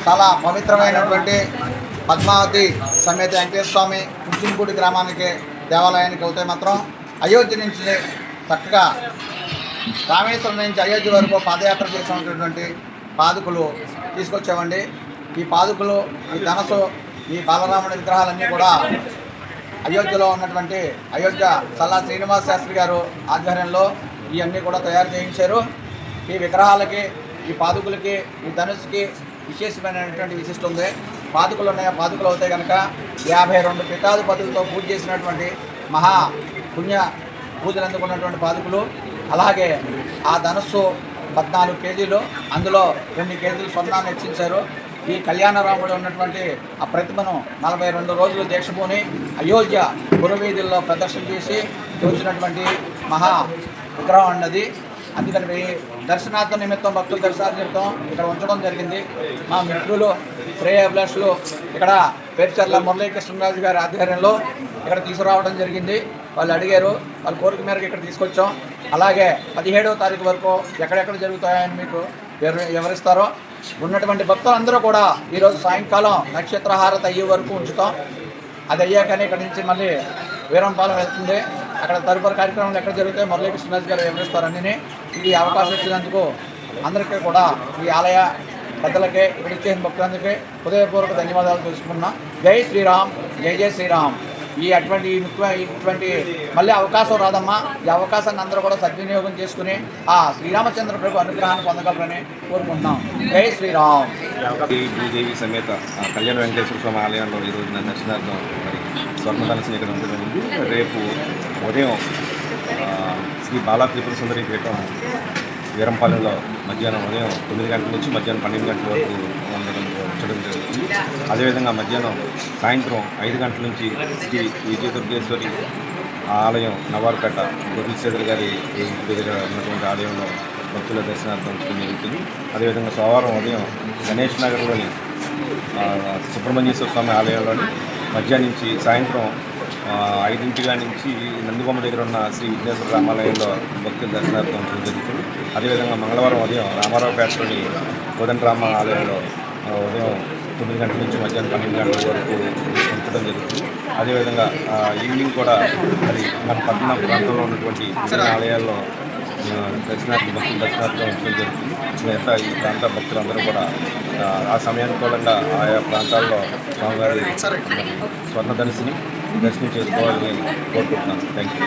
చాలా పవిత్రమైనటువంటి పద్మావతి సమేత వెంకటేశ్వర స్వామి కుంచినపూడి గ్రామానికి దేవాలయానికి అవుతాయి మాత్రం అయోధ్య నుంచి చక్కగా రామేశ్వరం నుంచి అయోధ్య వరకు పాదయాత్ర చేసినటువంటి పాదుకులు తీసుకొచ్చామండి. ఈ పాదుకులు, ఈ ధనసు, ఈ బాలరాముడి విగ్రహాలన్నీ కూడా అయోధ్యలో ఉన్నటువంటి అయోధ్య చల్లా శ్రీనివాస శాస్త్రి గారు ఆధ్వర్యంలో ఇవన్నీ కూడా తయారు చేయించారు. ఈ విగ్రహాలకి, ఈ పాదుకులకి, ఈ ధనుసుకి విశేషమైనటువంటి విశిష్ట ఉంది. పాదుకులు ఉన్నాయి, పాదుకులు అవుతాయి కనుక 52 పీఠాధిపతులతో పూజ చేసినటువంటి మహా పుణ్య పూజలు అందుకున్నటువంటి పాదుకులు. అలాగే ఆ ధనుస్సు 14 కేజీలు, అందులో 2 కేజీలు స్వర్ణాన్ని హెచ్చించారు. ఈ కళ్యాణరాముడు ఉన్నటువంటి ఆ ప్రతిమను 42 రోజులు దీక్షభూని అయోధ్య పురవీధుల్లో ప్రదర్శన చేసి చూసినటువంటి మహా విగ్రహం అన్నది. అందుకని దర్శనార్థం నిమిత్తం, భక్తుల దర్శనార్థం నిమిత్తం ఇక్కడ ఉంచడం జరిగింది. మా మిత్రులు, శ్రేయాభిలాషులు ఇక్కడ పేర్చర్ల మురళీకృష్ణరాజు గారి ఆధ్వర్యంలో ఇక్కడ తీసుకురావడం జరిగింది. వాళ్ళు అడిగారు, వాళ్ళ కోరిక మేరకు ఇక్కడ తీసుకొచ్చాం. అలాగే 17వ తారీఖు వరకు ఎక్కడెక్కడ జరుగుతాయని మీకు వివరిస్తారో. ఉన్నటువంటి భక్తులందరూ కూడా ఈరోజు సాయంకాలం నక్షత్రహారతి అయ్యే వరకు ఉంచుతాం. అది అయ్యాకనే ఇక్కడ నుంచి మళ్ళీ వీరంపాలెం వెళ్తుంది. అక్కడ తదుపరి కార్యక్రమాలు ఎక్కడ జరుగుతాయి మురళీకృష్ణరాజు గారు వివరిస్తారని ఈ అవకాశం ఇచ్చినందుకు అందరికీ కూడా, ఈ ఆలయ పెద్దలకే, ఇక్కడ ఇచ్చేసిన భక్తులందరికీ హృదయపూర్వక ధన్యవాదాలు తెలుసుకున్నాం. జై శ్రీరామ్, జై జై శ్రీరామ్. ఇటువంటి మళ్ళీ అవకాశం రాదమ్మా. ఈ అవకాశాన్ని అందరూ కూడా సద్వినియోగం చేసుకుని ఆ శ్రీరామచంద్ర ప్రభు అనుగ్రహాన్ని పొందగలరని కోరుకుంటున్నాం. జై శ్రీరామ్. భూదేవి సమేత కళ్యాణ వెంకటేశ్వర స్వామి ఆలయంలో ఈరోజు దర్శనార్థం మరి స్వర్ణదాన స్వీకరణ జరిగింది. రేపు ఉదయం శ్రీ బాలా త్రిపుర సుందరి పీఠం వీరంపాలెంలో మధ్యాహ్నం ఉదయం 9 గంటల నుంచి మధ్యాహ్నం 12 గంటల వరకు ఉంచడం జరుగుతుంది. అదేవిధంగా మధ్యాహ్నం సాయంత్రం 5 గంటల నుంచి శ్రీ విజయదుర్గేశ్వరి ఆలయం నవారుపేట గొర్రెలసేదర్ గారి దగ్గర ఉన్నటువంటి ఆలయంలో భక్తుల దర్శనార్థం ఉంచడం జరుగుతుంది. అదేవిధంగా సోమవారం ఉదయం గణేష్ నగర్లోని సుబ్రహ్మణ్యేశ్వర స్వామి ఆలయంలోని మధ్యాహ్నం నుంచి సాయంత్రం 5 నుంచి నందిబొమ్మ దగ్గర ఉన్న శ్రీ విఘ్నేశ్వర రామాలయంలో భక్తుల దర్శనార్థం జరుగుతుంది. అదేవిధంగా మంగళవారం ఉదయం రామారావుపేటలోని కోదండరామ ఆలయంలో ఉదయం 9 గంటల నుంచి మధ్యాహ్నం 12 గంటల వరకు ఉంచడం జరుగుతుంది. అదేవిధంగా ఈవినింగ్ కూడా మరి మన పట్టణ ప్రాంతంలో ఉన్నటువంటి ఆలయాల్లో భక్తుల దర్శనార్థం ఉంచడం జరుగుతుంది. మిగతా ఈ ప్రాంత భక్తులందరూ కూడా ఆ సమయానుకూలంగా ఆయా ప్రాంతాల్లో స్వామివారి స్వర్ణ ధనుసుని దర్శనం చేసుకోవాలని కోరుకుంటున్నాను. Thank you.